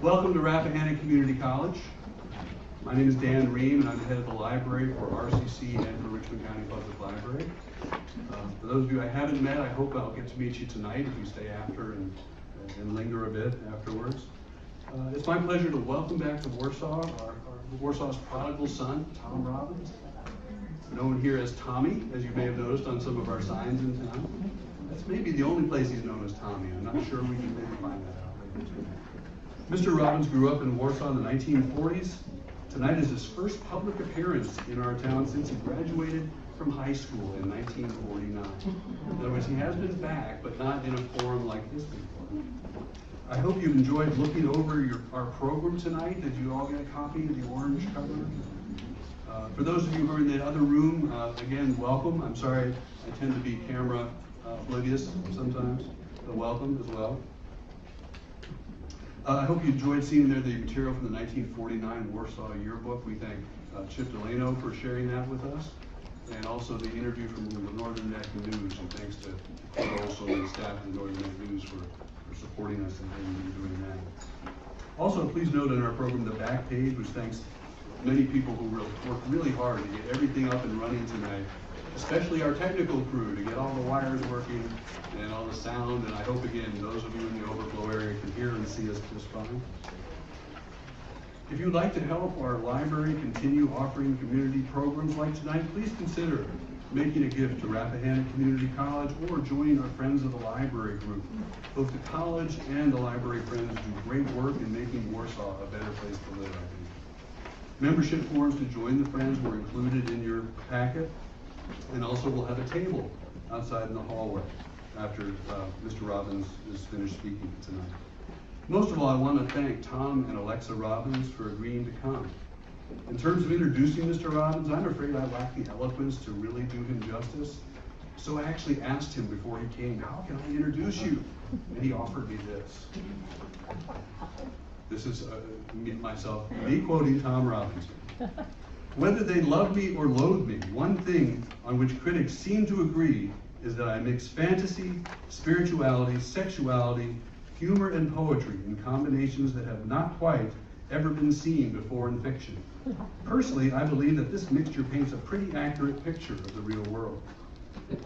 Welcome to Rappahannock Community College. My name is Dan Ream, and I'm the head of the library for RCC and for Richmond County Public Library. For those of you I haven't met, I hope I'll get to meet you tonight if you stay after and linger a bit afterwards. It's my pleasure to welcome back to Warsaw our Warsaw's prodigal son, Tom Robbins, known here as Tommy, as you may have noticed on some of our signs in town. That's maybe the only place he's known as Tommy. I'm not sure we can maybe find that out later tonight. Mr. Robbins grew up in Warsaw in the 1940s. Tonight is his first public appearance in our town since he graduated from high school in 1949. In other words, he has been back, but not in a forum like this before. I hope you enjoyed looking over our program tonight. Did you all get a copy of the orange cover? For those of you who are in the other room, again, welcome. I'm sorry, I tend to be camera oblivious sometimes, so welcome as well. I hope you enjoyed seeing there the material from the 1949 Warsaw Yearbook. We thank Chip Delano for sharing that with us, and also the interview from the Northern Neck News, and thanks to also the staff of the Northern Neck News for supporting us in doing that. Also, please note in our program the back page, which thanks many people who worked really hard to get everything up and running tonight, especially our technical crew, to get all the wires working and all the sound. And I hope, again, those of you in the overflow area can hear and see us just fine. If you'd like to help our library continue offering community programs like tonight, please consider making a gift to Rappahannock Community College or join our Friends of the Library group. Both the college and the library friends do great work in making Warsaw a better place to live, I think. Membership forms to join the Friends were included in your packet, and also we'll have a table outside in the hallway after Mr. Robbins is finished speaking tonight. Most of all, I want to thank Tom and Alexa Robbins for agreeing to come. In terms of introducing Mr. Robbins, I'm afraid I lack the eloquence to really do him justice. So I actually asked him before he came, how can I introduce you? And he offered me this. This is me quoting Tom Robbins. Whether they love me or loathe me, one thing on which critics seem to agree is that I mix fantasy, spirituality, sexuality, humor, and poetry in combinations that have not quite ever been seen before in fiction. Personally, I believe that this mixture paints a pretty accurate picture of the real world.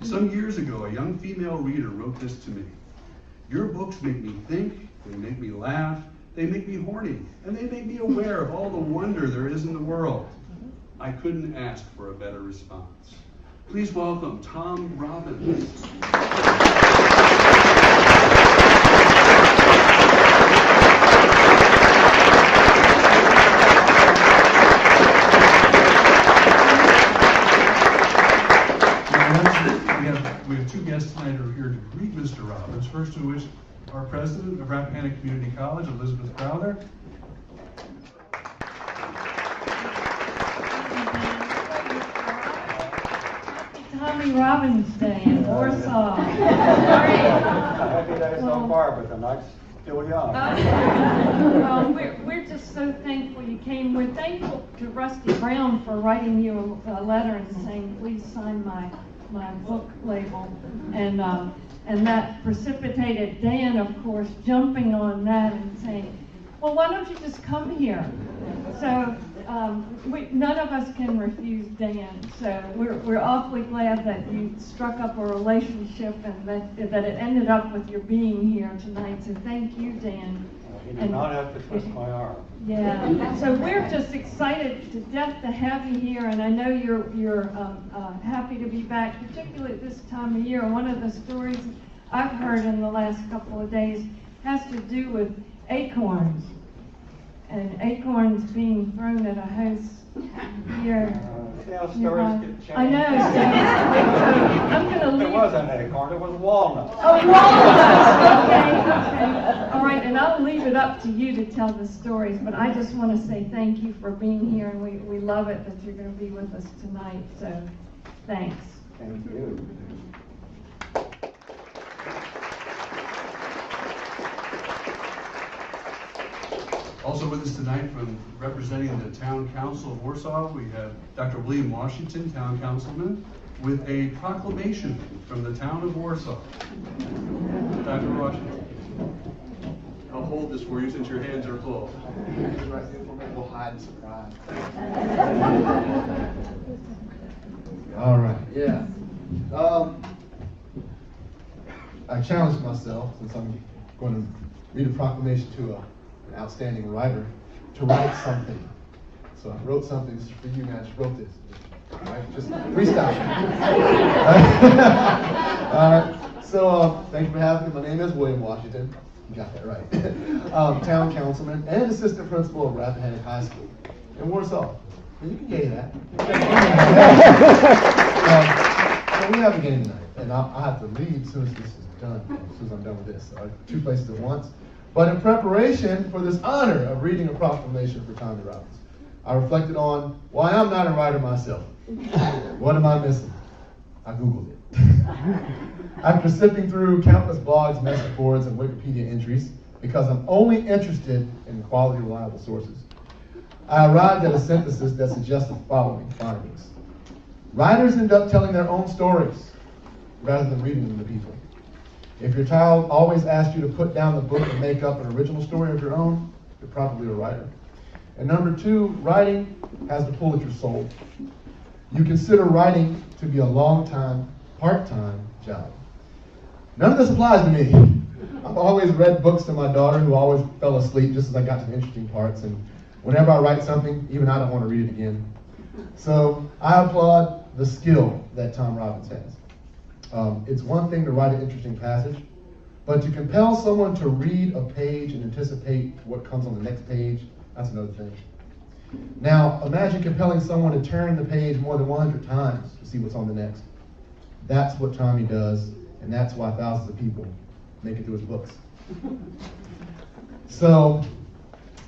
Some years ago, a young female reader wrote this to me. Your books make me think, they make me laugh, they make me horny, and they make me aware of all the wonder there is in the world. I couldn't ask for a better response. Please welcome Tom Robbins. We have two guests tonight who are here to greet Mr. Robbins. First of which, our president of Rappahannock Community College, Elizabeth Crowther. Happy Robbins Day in Warsaw. Happy day so far, but the night's still young. Well, we're just so thankful you came. We're thankful to Rusty Brown for writing you a letter and saying, please sign my book label. And that precipitated Dan, of course, jumping on that and saying, well, why don't you just come here? So none of us can refuse Dan. So we're awfully glad that you struck up a relationship and that it ended up with your being here tonight. So thank you, Dan. He did not have to twist my arm. Yeah. So we're just excited to death to have you here, and I know you're happy to be back, particularly at this time of year. One of the stories I've heard in the last couple of days has to do with acorns. And acorns being thrown at a house here. See how stories get changed? I know. So I'm going to leave. It wasn't acorn, it was walnut. Oh, walnuts. Okay. All right, and I'll leave it up to you to tell the stories. But I just want to say thank you for being here, and we love it that you're going to be with us tonight. So, thanks. Thank you. Also with us tonight, from representing the Town Council of Warsaw, we have Dr. William Washington, Town Councilman, with a proclamation from the Town of Warsaw. Dr. Washington. hold this for you since your hands are full. We'll hide in surprise. All right, yeah. I challenged myself, since I'm going to read a proclamation to an outstanding writer, to write something. So I wrote something just for you guys. Wrote this. All right, just freestyle. All right. So thank you for having me. My name is William Washington. You got that right. Town councilman and assistant principal of Rappahannock High School in Warsaw. And you can gay that. So we have a game tonight, and I have to leave as soon as this is done. As soon as I'm done with this, so two places at once. But in preparation for this honor of reading a proclamation for Tom Robbins, I reflected on why I'm not a writer myself. What am I missing? I Googled it. After sifting through countless blogs, message boards, and Wikipedia entries, because I'm only interested in quality, reliable sources, I arrived at a synthesis that suggests the following findings. Writers end up telling their own stories rather than reading them to people. If your child always asks you to put down the book and make up an original story of your own, you're probably a writer. And number two, writing has the pull at your soul. You consider writing to be a long-time, part-time job. None of this applies to me. I've always read books to my daughter, who always fell asleep just as I got to the interesting parts, and whenever I write something, even I don't want to read it again. So I applaud the skill that Tom Robbins has. It's one thing to write an interesting passage, but to compel someone to read a page and anticipate what comes on the next page, that's another thing. Now, imagine compelling someone to turn the page more than 100 times to see what's on the next. That's what Tommy does, and that's why thousands of people make it through his books. So,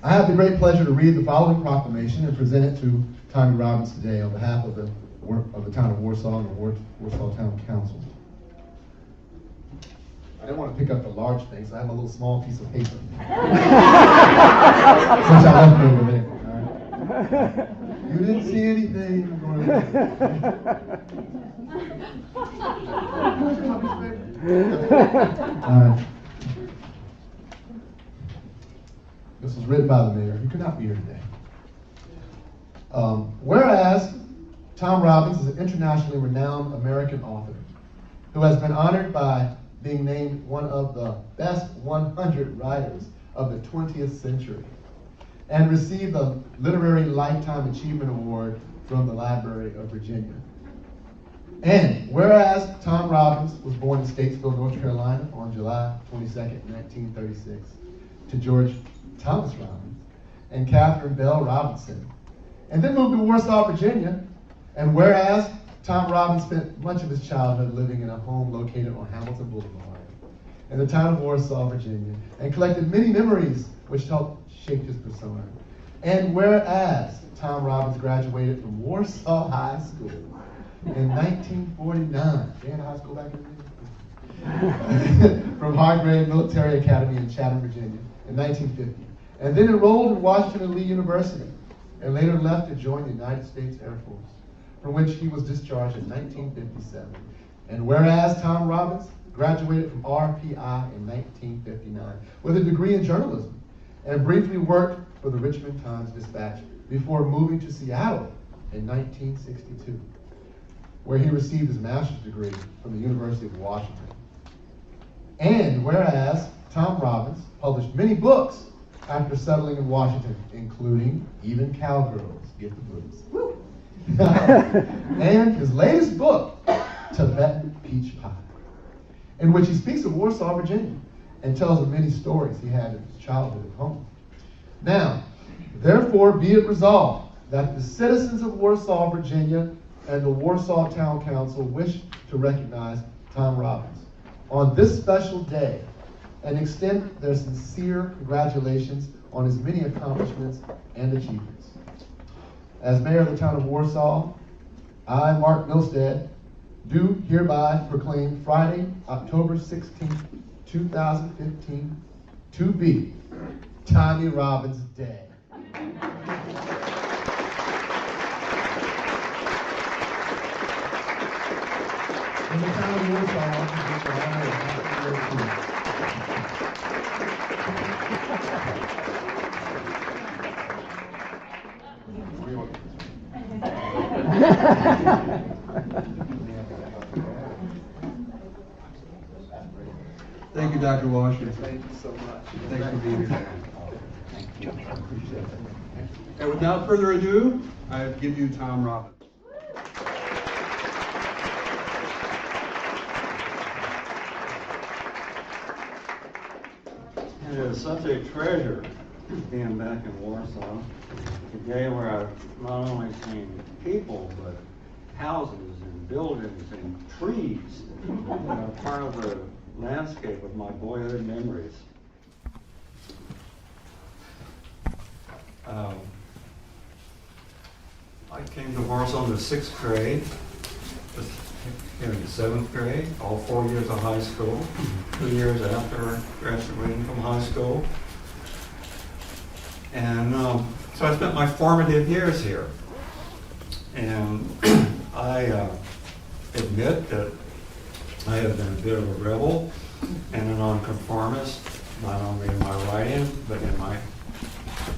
I have the great pleasure to read the following proclamation and present it to Tommy Robbins today on behalf of the town of Warsaw and the Warsaw Town Council. I didn't want to pick up the large thing, so I have a little small piece of paper. Since I left me over there. All right. You didn't see anything. All right. This was written by the mayor. He could not be here today. Whereas Tom Robbins is an internationally renowned American author who has been honored by being named one of the best 100 writers of the 20th century and received the Literary Lifetime Achievement Award from the Library of Virginia. And whereas Tom Robbins was born in Statesville, North Carolina on July 22nd, 1936, to George Thomas Robbins and Catherine Bell Robinson, and then moved to Warsaw, Virginia. And whereas Tom Robbins spent much of his childhood living in a home located on Hamilton Boulevard in the town of Warsaw, Virginia, and collected many memories which helped shape his persona. And whereas Tom Robbins graduated from Warsaw High School in 1949, they had a high school back in Virginia, from Hargrave Military Academy in Chatham, Virginia, in 1950, and then enrolled in Washington Lee University, and later left to join the United States Air Force, from which he was discharged in 1957. And whereas Tom Robbins graduated from RPI in 1959 with a degree in journalism and briefly worked for the Richmond Times-Dispatch before moving to Seattle in 1962, where he received his master's degree from the University of Washington. And whereas Tom Robbins published many books after settling in Washington, including Even Cowgirls Get the Blues. And his latest book, Tibetan Peach Pie, in which he speaks of Warsaw, Virginia, and tells of many stories he had in his childhood at home. Now, therefore be it resolved that the citizens of Warsaw, Virginia, and the Warsaw Town Council wish to recognize Tom Robbins on this special day and extend their sincere congratulations on his many accomplishments and achievements. As mayor of the town of Warsaw, I, Mark Milstead, do hereby proclaim Friday, October 16th, 2015, to be Tommy Robbins Day. In the town of Warsaw, Thank you, Dr. Washington. Thank you so much. Thanks for being here. And without further ado, I give you Tom Robbins. It is such a treasure being back in Warsaw, a day where I've not only seen people, but houses and buildings and trees that are part of the landscape of my boyhood memories. I came to Warsaw in the 6th grade, was here in the 7th grade, all 4 years of high school, 2 years after graduating from high school. And so I spent my formative years here. And I admit that I have been a bit of a rebel and a nonconformist, not only in my writing, but in my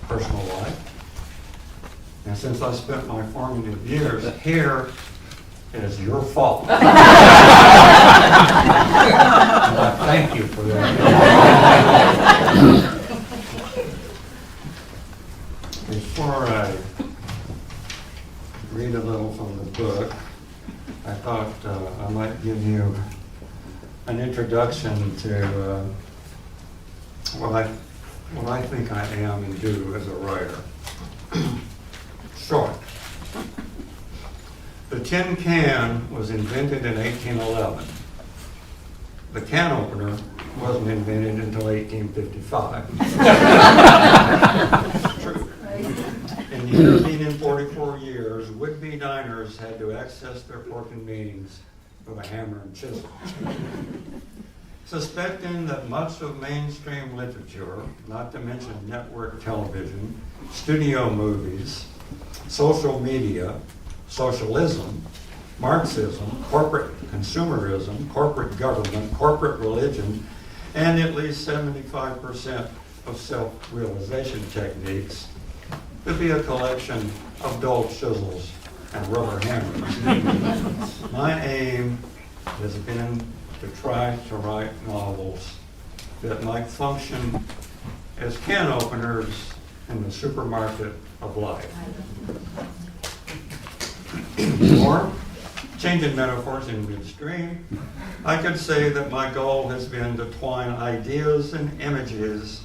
personal life. And since I spent my formative years here, it is your fault. And I thank you for that. Before I read a little from the book, I thought I might give you an introduction to what I think I am and do as a writer. Short. The tin can was invented in 1811. The can opener wasn't invented until 1855. It's true. In the intervening 44 years, would-be diners had to access their fork and means with a hammer and chisel. Suspecting that much of mainstream literature, not to mention network television, studio movies, social media, socialism, Marxism, corporate consumerism, corporate government, corporate religion, and at least 75% of self-realization techniques to be a collection of dull chisels and rubber hammers. My aim has been to try to write novels that might function as can openers in the supermarket of life. Or, changing metaphors in midstream, I could say that my goal has been to twine ideas and images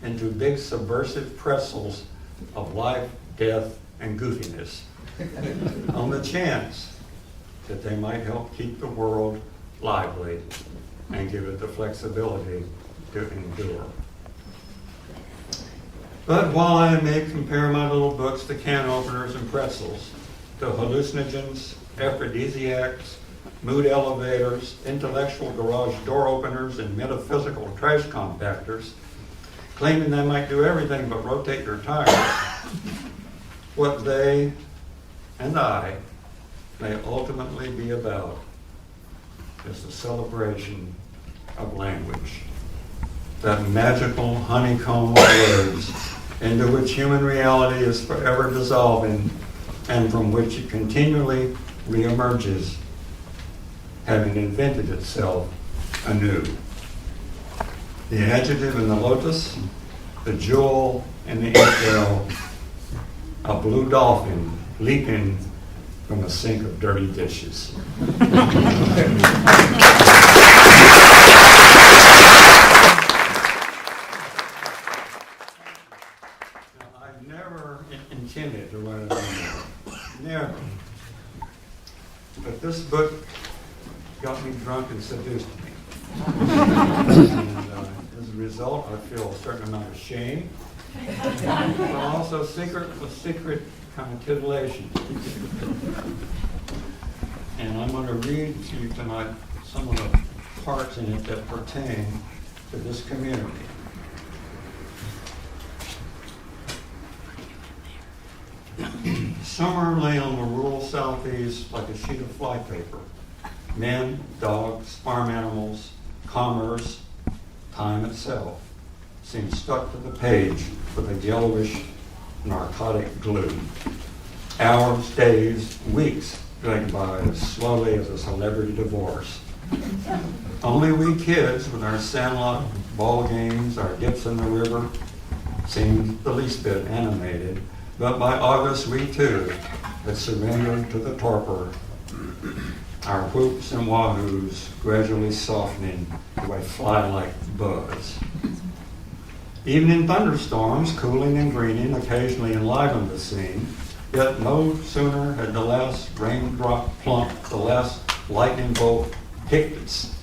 into big subversive pretzels of life, death, and goofiness, on the chance that they might help keep the world lively and give it the flexibility to endure. But while I may compare my little books to can openers and pretzels, to hallucinogens, aphrodisiacs, mood elevators, intellectual garage door openers, and metaphysical trash compactors, claiming they might do everything but rotate your tires, what they and I may ultimately be about is the celebration of language, that magical honeycomb of words into which human reality is forever dissolving and from which it continually reemerges, having invented itself anew. The adjective in the lotus, the jewel in the inkwell, a blue dolphin leaping from a sink of dirty dishes. I've never intended to write a memoir. Never. But this book got me drunk and seduced me. And as a result, I feel a certain amount of shame, but also a secret kind of titillation. And I'm going to read to you tonight some of the parts in it that pertain to this community. Summer lay on the rural southeast like a sheet of flypaper. Men, dogs, farm animals, commerce, time itself seemed stuck to the page with a yellowish narcotic glue. Hours, days, weeks dragged by as slowly as a celebrity divorce. Only we kids, with our sandlot ball games, our dips in the river, seemed the least bit animated, but by August we too had surrendered to the torpor, our whoops and wahoos gradually softening to a fly-like buzz. Evening thunderstorms, cooling and greening, occasionally enlivened the scene, yet no sooner had the last raindrop plumped, the last lightning bolt kicked its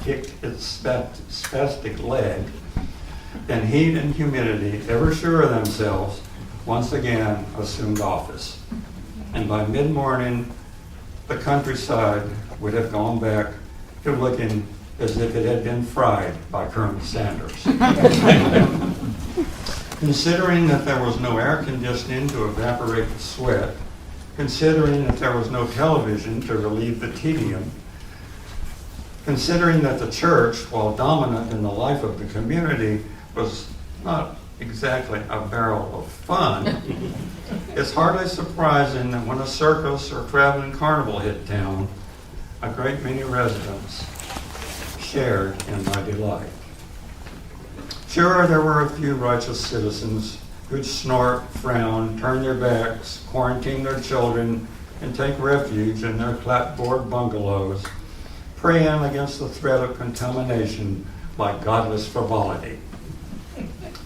spastic leg, than heat and humidity, ever sure of themselves, once again assumed office. And by mid-morning, the countryside would have gone back to looking as if it had been fried by Colonel Sanders. Considering that there was no air conditioning to evaporate the sweat, considering that there was no television to relieve the tedium, considering that the church, while dominant in the life of the community, was not exactly a barrel of fun, it's hardly surprising that when a circus or traveling carnival hit town, a great many residents shared in my delight. Sure, there were a few righteous citizens who'd snort, frown, turn their backs, quarantine their children, and take refuge in their clapboard bungalows, praying against the threat of contamination by godless frivolity.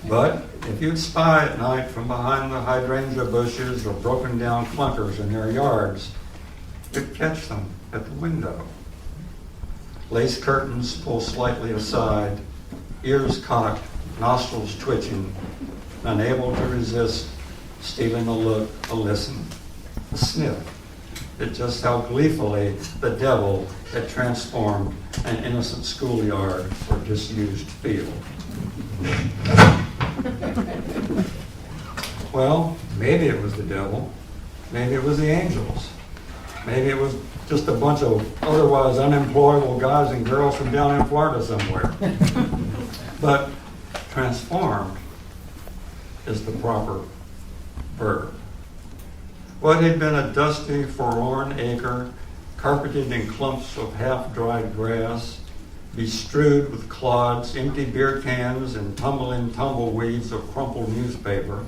But if you'd spy at night from behind the hydrangea bushes or broken down clunkers in their yards, you'd catch them at the window. Lace curtains pulled slightly aside, ears cocked, nostrils twitching, unable to resist stealing a look, a listen, a sniff at just how gleefully the devil had transformed an innocent schoolyard or disused field. Well, maybe it was the devil, maybe it was the angels, maybe it was just a bunch of otherwise unemployable guys and girls from down in Florida somewhere. But transformed is the proper verb. What had been a dusty, forlorn acre, carpeted in clumps of half-dried grass, bestrewed with clods, empty beer cans, and tumbling tumbleweeds of crumpled newspaper,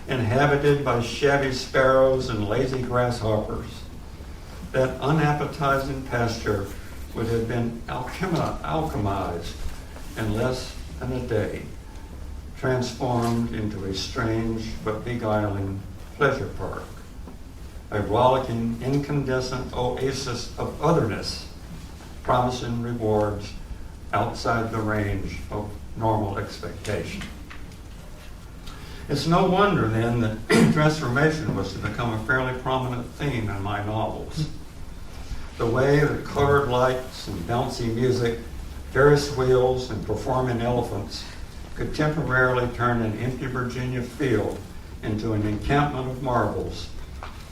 inhabited by shabby sparrows and lazy grasshoppers, that unappetizing pasture would have been alchemized in less than a day, transformed into a strange but beguiling pleasure park, a rollicking, incandescent oasis of otherness, promising rewards outside the range of normal expectation. It's no wonder then that transformation was to become a fairly prominent theme in my novels. The way that colored lights and bouncy music, Ferris wheels and performing elephants could temporarily turn an empty Virginia field into an encampment of marbles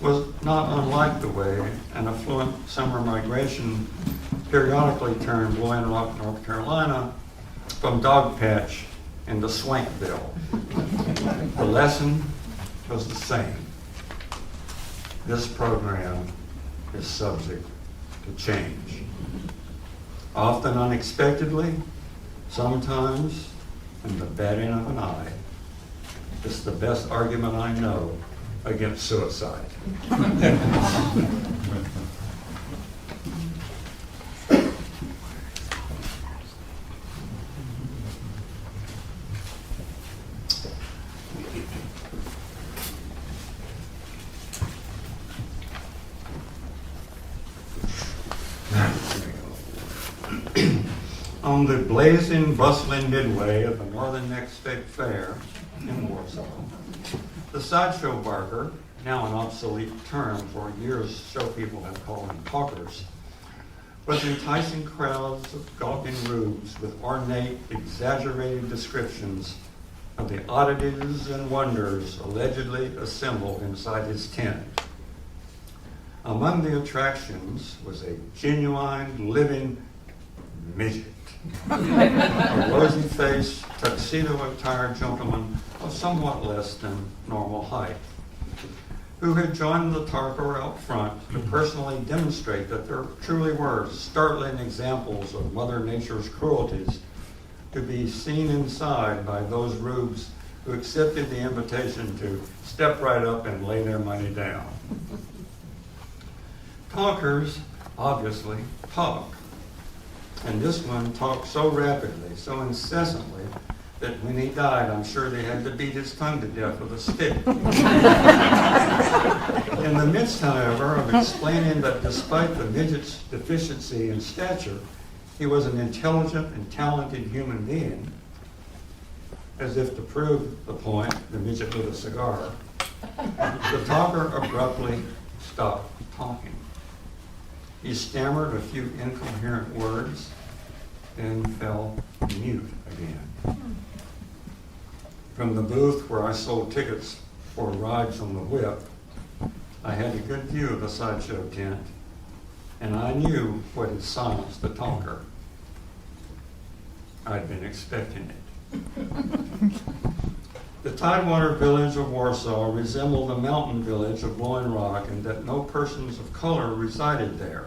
was not unlike the way an affluent summer migration periodically turned Blowing Rock, North Carolina from Dogpatch into Swankville. The lesson was the same. This program is subject to change. Often unexpectedly, sometimes in the batting of an eye. It's the best argument I know against suicide. On the blazing, bustling midway of the Northern Neck State Fair in Warsaw, the sideshow barker, now an obsolete term for years show people have called them hawkers, was enticing crowds of gawking rubes with ornate, exaggerated descriptions of the oddities and wonders allegedly assembled inside his tent. Among the attractions was a genuine, living midget, a rosy-faced, tuxedo-attired gentleman of somewhat less than normal height. who had joined the talker out front to personally demonstrate that there truly were startling examples of Mother Nature's cruelties to be seen inside by those rubes who accepted the invitation to step right up and lay their money down. Talkers obviously talk, and this one talked so rapidly, so incessantly, that when he died, I'm sure they had to beat his tongue to death with a stick. In the midst, however, of explaining that despite the midget's deficiency in stature, he was an intelligent and talented human being, as if to prove the point, the midget lit a cigar, the talker abruptly stopped talking. He stammered a few incoherent words, then fell mute again. From the booth where I sold tickets for rides on the whip, I had a good view of the sideshow tent, and I knew what had silenced the talker. I'd been expecting it. The Tidewater village of Warsaw resembled the mountain village of Blowing Rock in that no persons of color resided there.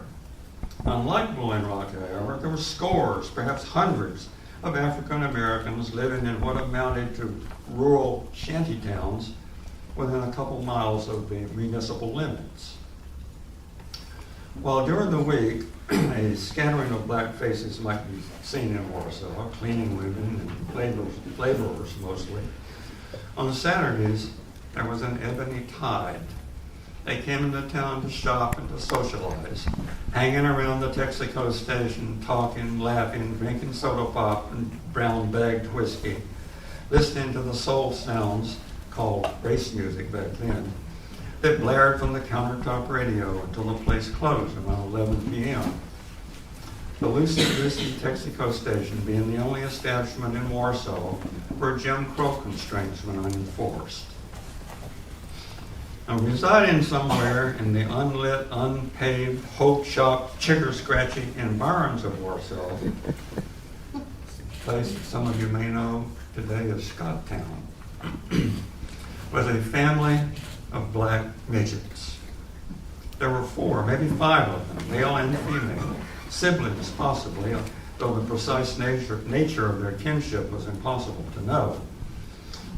Unlike Blowing Rock, however, there were scores, perhaps hundreds, of African Americans living in what amounted to rural shanty towns within a couple miles of the municipal limits. While during the week, a scattering of black faces might be seen in Warsaw, cleaning women and laborers mostly, on Saturdays there was an ebony tide. They came into town to shop and to socialize, hanging around the Texaco station, talking, laughing, drinking soda pop and brown-bagged whiskey, listening to the soul sounds, called race music back then, that blared from the countertop radio until the place closed around 11 p.m. The loosey-goosey Texaco station being the only establishment in Warsaw where Jim Crow constraints were unenforced. Now, residing somewhere in the unlit, unpaved, hope shop, chigger-scratchy environs of Warsaw, a place some of you may know today as Scotttown, was a family of black midgets. There were 4, maybe 5 of them, male and female, siblings possibly, though the precise nature of their kinship was impossible to know.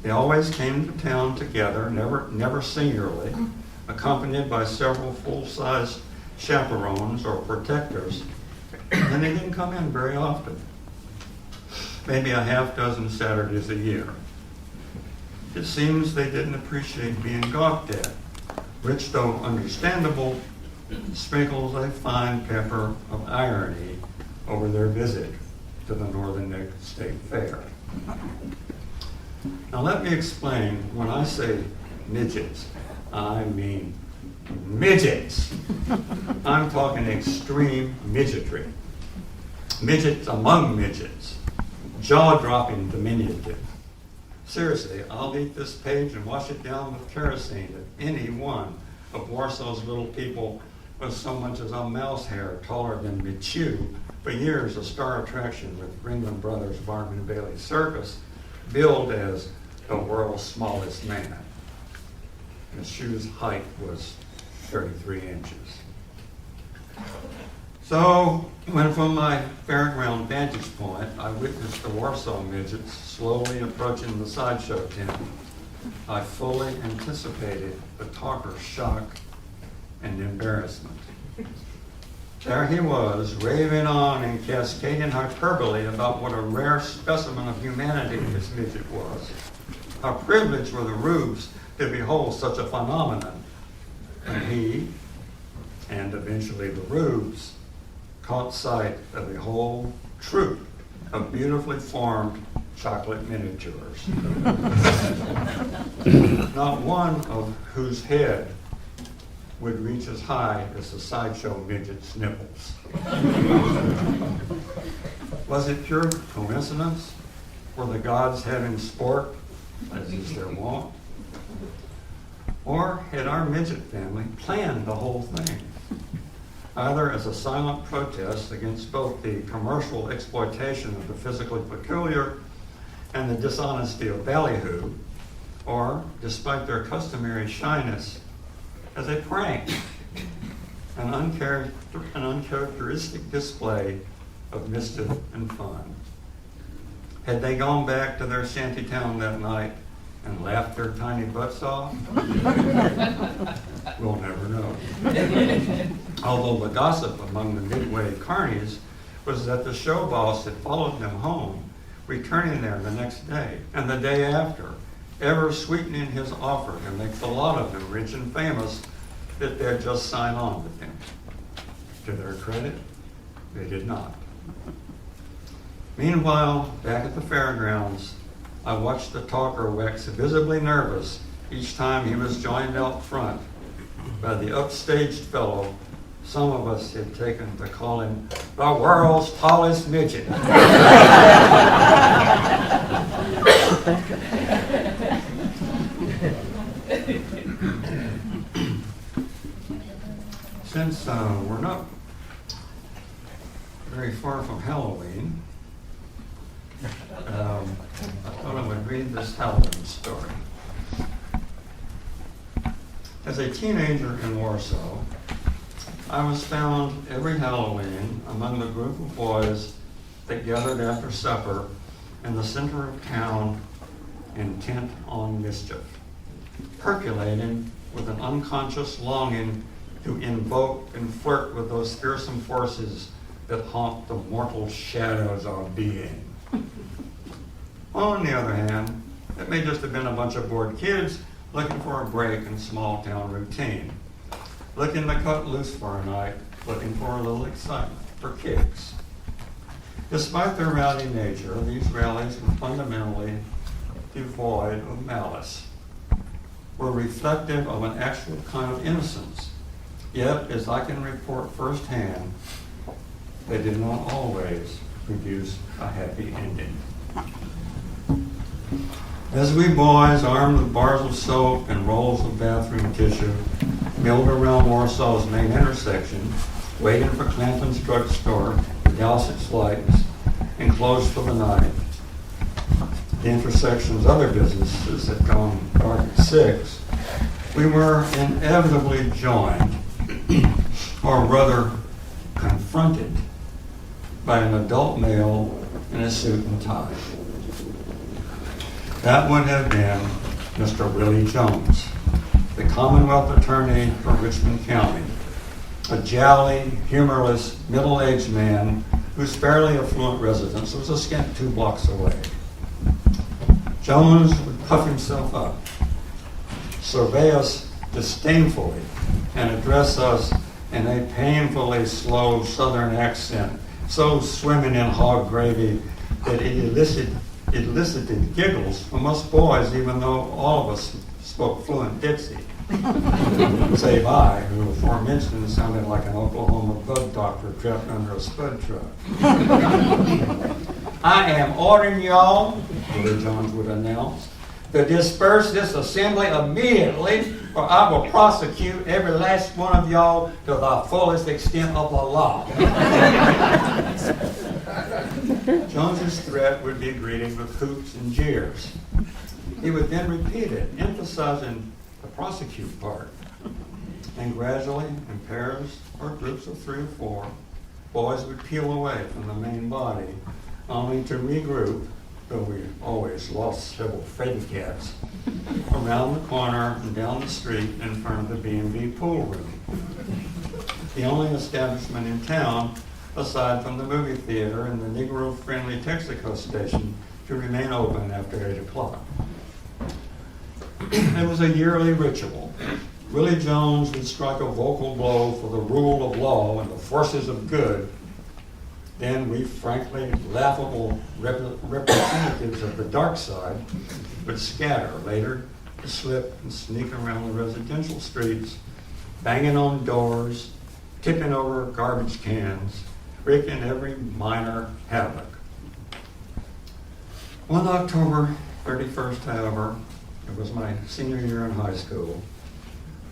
They always came to town together, never singularly, accompanied by several full-size chaperones or protectors, and they didn't come in very often, maybe a half dozen Saturdays a year. It seems they didn't appreciate being gawked at, which, though understandable, sprinkles a fine pepper of irony over their visit to the Northern Neck State Fair. Now let me explain, when I say midgets, I mean midgets. I'm talking extreme midgetry. Midgets among midgets, jaw-dropping diminutive. Seriously, I'll eat this page and wash it down with kerosene if any one of Warsaw's little people was so much as a mouse hair taller than Michu, for years a star attraction with Ringling Brothers Barnum and Bailey Circus, billed as the world's smallest man. Michu's height was 33 inches. So, when from my fairground vantage point, I witnessed the Warsaw midgets slowly approaching the sideshow tent, I fully anticipated the talker's shock and embarrassment. There he was, raving on and cascading hyperbole about what a rare specimen of humanity this midget was. How privileged were the rubes to behold such a phenomenon. And he, and eventually the rubes, caught sight of a whole troop of beautifully formed chocolate miniatures. Not one of whose head would reach as high as the sideshow midget's nipples. Was it pure coincidence? Were the gods having sport, as is their wont? Or had our midget family planned the whole thing, either as a silent protest against both the commercial exploitation of the physically peculiar and the dishonesty of ballyhoo, or, despite their customary shyness, as a prank, an uncharacteristic display of mischief and fun. Had they gone back to their shanty town that night and laughed their tiny butts off? We'll never know. Although the gossip among the midway carnies was that the show boss had followed them home, returning there the next day and the day after, ever sweetening his offer to make the lot of them rich and famous that they'd just sign on with him. To their credit, they did not. Meanwhile, back at the fairgrounds, I watched the talker wax visibly nervous each time he was joined out front by the upstaged fellow some of us had taken to call him the world's tallest midget. Since we're not very far from Halloween, I thought I would read this Halloween story. As a teenager in Warsaw, I was found every Halloween among the group of boys that gathered after supper in the center of town, intent on mischief, percolating with an unconscious longing to invoke and flirt with those fearsome forces that haunt the mortal shadows of being. On the other hand, it may just have been a bunch of bored kids looking for a break in small town routine, looking to cut loose for a night, looking for a little excitement, for kicks. Despite their rowdy nature, these rallies were fundamentally devoid of malice, were reflective of an actual kind of innocence. Yet, as I can report firsthand, they did not always produce a happy ending. As we boys, armed with bars of soap and rolls of bathroom tissue, milled around Warsaw's main intersection, waiting for Clanton's drugstore to douse its lights and close for the night. The intersection's other businesses had gone dark at 6. We were inevitably joined, or rather confronted, by an adult male in a suit and tie. That would have been Mr. Willie Jones, the Commonwealth Attorney for Richmond County, a jolly, humorless, middle-aged man whose fairly affluent residence was a scant 2 blocks away. Jones would puff himself up, survey us disdainfully, and address us in a painfully slow Southern accent, so swimming in hog gravy that it elicited giggles from us boys, even though all of us spoke fluent Dixie. Save I, who aforementioned sounded like an Oklahoma bug doctor trapped under a spud truck. I am ordering y'all, Willie Jones would announce, to disperse this assembly immediately, or I will prosecute every last one of y'all to the fullest extent of the law. Jones's threat would be greeted with hoots and jeers. He would then repeat it, emphasizing the prosecute part. And gradually, in pairs or groups of 3 or 4, boys would peel away from the main body, only to regroup, though we always lost several fetty cats, around the corner and down the street in front of the B&B pool room. The only establishment in town, aside from the movie theater and the Negro-friendly Texaco station, to remain open after 8 o'clock. It was a yearly ritual. Willie Jones would strike a vocal blow for the rule of law and the forces of good. Then we frankly laughable representatives of the dark side would scatter later to slip and sneak around the residential streets, banging on doors, tipping over garbage cans, wreaking every minor havoc. One October 31st, however, it was my senior year in high school,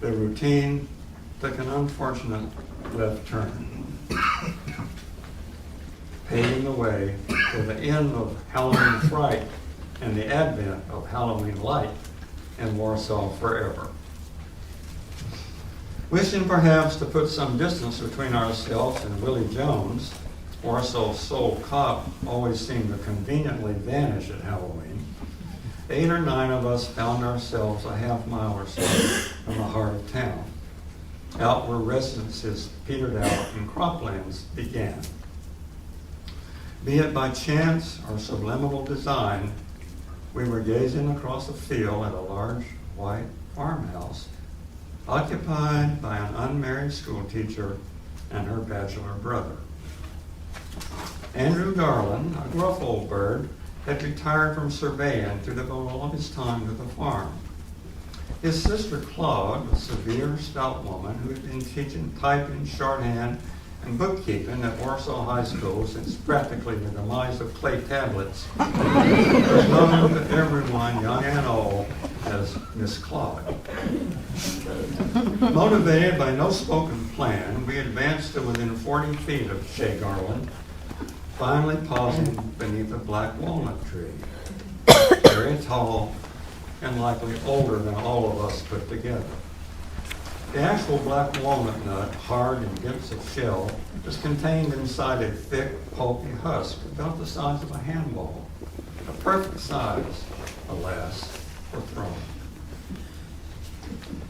the routine took an unfortunate left turn, paving the way for the end of Halloween fright and the advent of Halloween light in Warsaw forever. Wishing perhaps to put some distance between ourselves and Willie Jones, Warsaw's sole cop, always seemed to conveniently vanish at Halloween, 8 or 9 of us found ourselves a half mile or so from the heart of town, out where residences petered out and croplands began. Be it by chance or subliminal design, we were gazing across a field at a large white farmhouse occupied by an unmarried schoolteacher and her bachelor brother. Andrew Garland, a gruff old bird, had retired from surveying to devote all of his time to the farm. His sister Claude, a severe, stout woman who had been teaching typing, shorthand, and bookkeeping at Warsaw High School since practically the demise of clay tablets, was known to everyone, young and old, as Miss Claude. Motivated by no spoken plan, we advanced to within 40 feet of Shea Garland, finally pausing beneath a black walnut tree, very tall and likely older than all of us put together. The actual black walnut nut, hard and dense of shell, is contained inside a thick, pulpy husk about the size of a handball, a perfect size, alas, for throwing.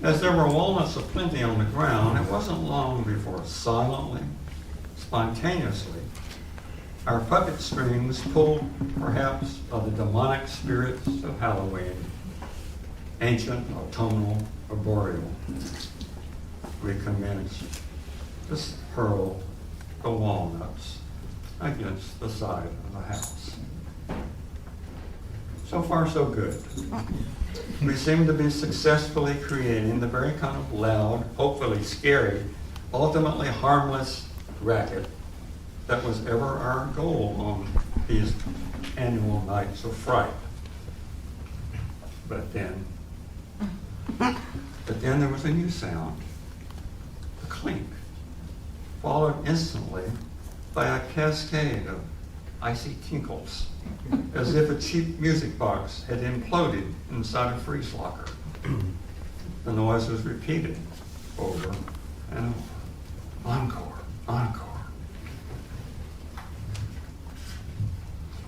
As there were walnuts aplenty on the ground, it wasn't long before silently, spontaneously, our puppet strings pulled perhaps of the demonic spirits of Halloween, ancient, autumnal, arboreal. We commenced to hurl the walnuts against the side of the house. So far, so good. We seem to be successfully creating the very kind of loud, hopefully scary, ultimately harmless racket that was ever our goal on these annual nights of fright. But then there was a new sound, a clink, followed instantly by a cascade of icy tinkles, as if a cheap music box had imploded inside a freeze locker. The noise was repeated over and over. Encore, encore.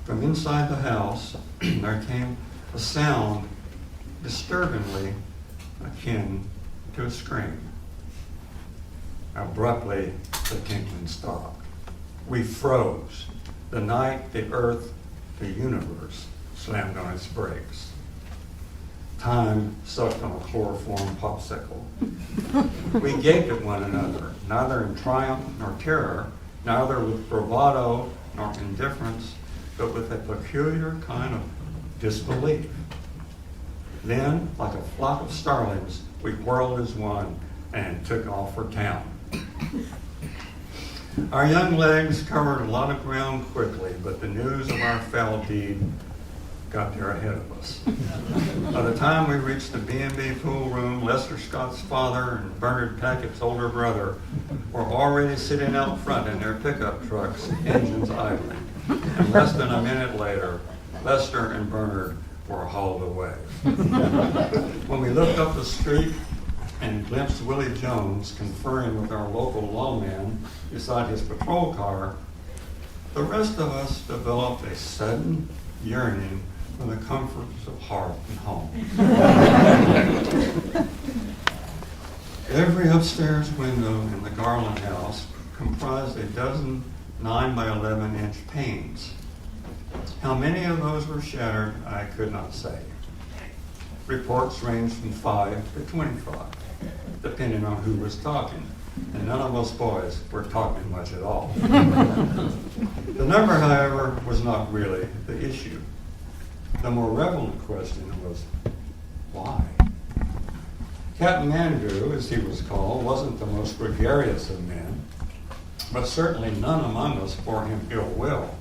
From inside the house, there came a sound disturbingly akin to a scream. Abruptly, the tinkling stopped. We froze. The night, the earth, the universe slammed on its brakes. Time sucked on a chloroform popsicle. We gaped at one another, neither in triumph nor terror, neither with bravado nor indifference, but with a peculiar kind of disbelief. Then, like a flock of starlings, we whirled as one and took off for town. Our young legs covered a lot of ground quickly, but the news of our foul deed got there ahead of us. By the time we reached the B&B pool room, Lester Scott's father and Bernard Packett's older brother were already sitting out front in their pickup trucks, engines idling. And less than a minute later, Lester and Bernard were hauled away. When we looked up the street and glimpsed Willie Jones conferring with our local lawman beside his patrol car, the rest of us developed a sudden yearning for the comforts of hearth and home. Every upstairs window in the Garland house comprised a dozen 9 by 11 inch panes. How many of those were shattered, I could not say. Reports ranged from 5 to 25, depending on who was talking, and none of us boys were talking much at all. The number, however, was not really the issue. The more relevant question was, why? Captain Andrew, as he was called, wasn't the most gregarious of men, but certainly none among us bore him ill will.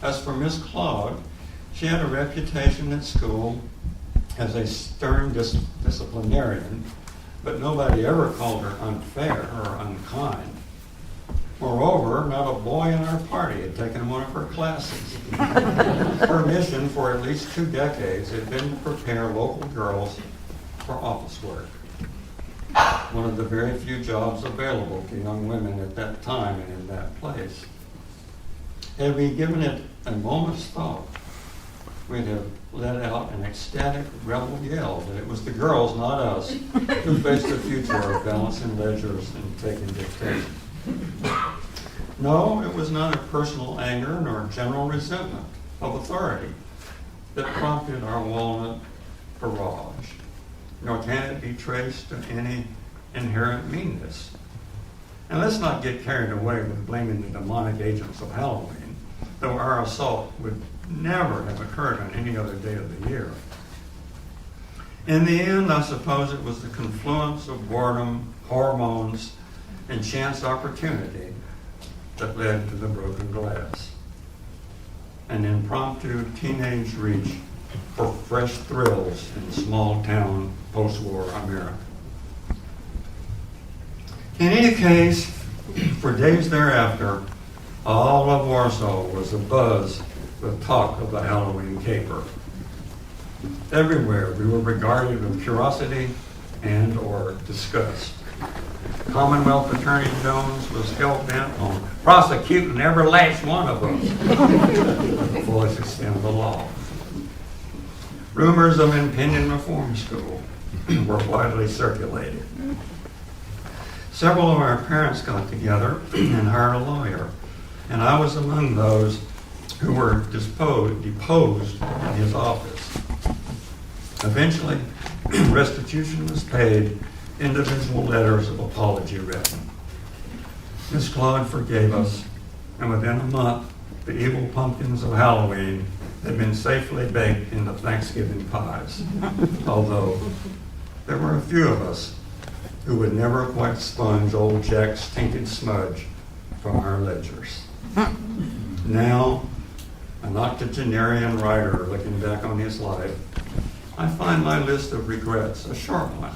As for Miss Claude, she had a reputation at school as a stern disciplinarian, but nobody ever called her unfair or unkind. Moreover, not a boy in our party had taken one of her classes. Her mission for at least 2 decades had been to prepare local girls for office work. one of the very few jobs available to young women at that time and in that place. Had we given it a moment's thought, we'd have let out an ecstatic rebel yell that it was the girls, not us, who faced the future of balancing ledgers and taking dictation. No, it was not a personal anger nor general resentment of authority that prompted our walnut barrage, nor can it be traced to any inherent meanness. And let's not get carried away with blaming the demonic agents of Halloween, though our assault would never have occurred on any other day of the year. In the end, I suppose it was the confluence of boredom, hormones, and chance opportunity that led to the broken glass. An impromptu teenage reach for fresh thrills in small-town post-war America. In any case, for days thereafter, all of Warsaw was abuzz with talk of the Halloween caper. Everywhere we were regarded with curiosity and or disgust. Commonwealth Attorney Jones was hell-bent on prosecuting every last one of us to the fullest extent of the law. Rumors of impending reform school were widely circulated. Several of our parents got together and hired a lawyer, and I was among those who were deposed in his office. Eventually, restitution was paid, individual letters of apology written. Miss Claude forgave us, and within a month, the evil pumpkins of Halloween had been safely baked into Thanksgiving pies, although there were a few of us who would never quite sponge old Jack's tainted smudge from our ledgers. Now, an octogenarian writer looking back on his life, I find my list of regrets a short one.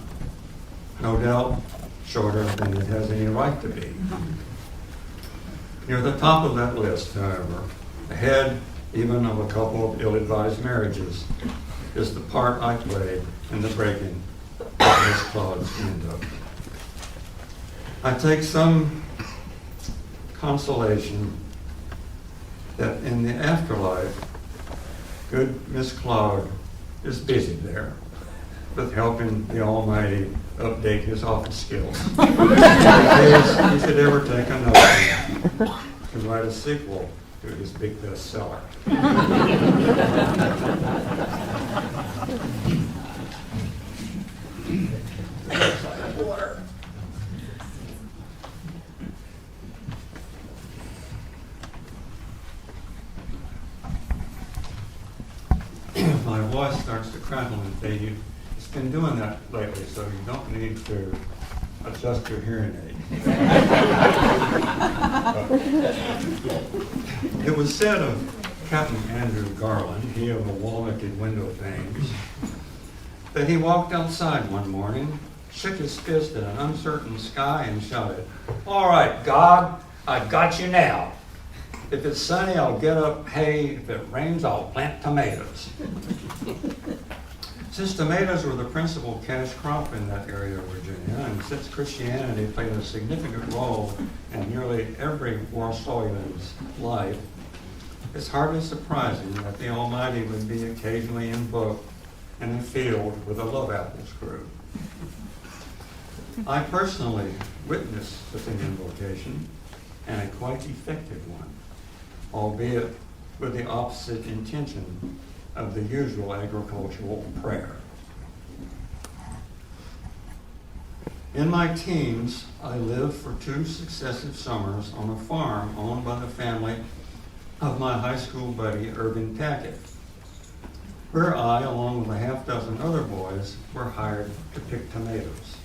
No doubt shorter than it has any right to be. Near the top of that list, however, ahead even of a couple of ill-advised marriages, is the part I played in the breaking of Miss Claude's window. I take some consolation that in the afterlife, good Miss Claude is busy there with helping the Almighty update his office skills. In case he should ever take a notion to write a sequel to his big bestseller. My voice starts to crackle and fade. It's been doing that lately, so you don't need to adjust your hearing aid. It was said of Captain Andrew Garland, he of the walnutted window panes, that he walked outside one morning, shook his fist at an uncertain sky and shouted, "All right, God, I got you now. If it's sunny, I'll get up hay. If it rains, I'll plant tomatoes." Since tomatoes were the principal cash crop in that area of Virginia, and since Christianity played a significant role in nearly every Warszawian's life, it's hardly surprising that the Almighty would be occasionally invoked in a field with a love apples grew. I personally witnessed such an invocation, and a quite effective one, albeit with the opposite intention of the usual agricultural prayer. In my teens, I lived for 2 successive summers on a farm owned by the family of my high school buddy, Irvin Tackett, where I, along with a half-dozen other boys, were hired to pick tomatoes.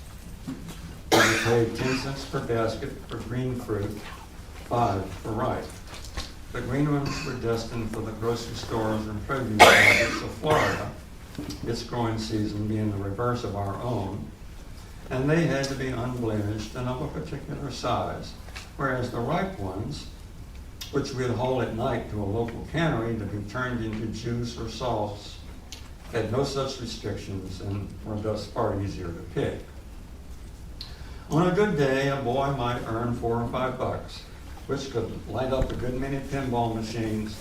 We were paid 10 cents per basket for green fruit, 5 for ripe. The green ones were destined for the grocery stores and produce markets of Florida, its growing season being the reverse of our own, and they had to be unblemished and of a particular size, whereas the ripe ones, which we'd haul at night to a local cannery to be turned into juice or sauce, had no such restrictions and were thus far easier to pick. On a good day, a boy might earn $4 or $5, which could light up a good many pinball machines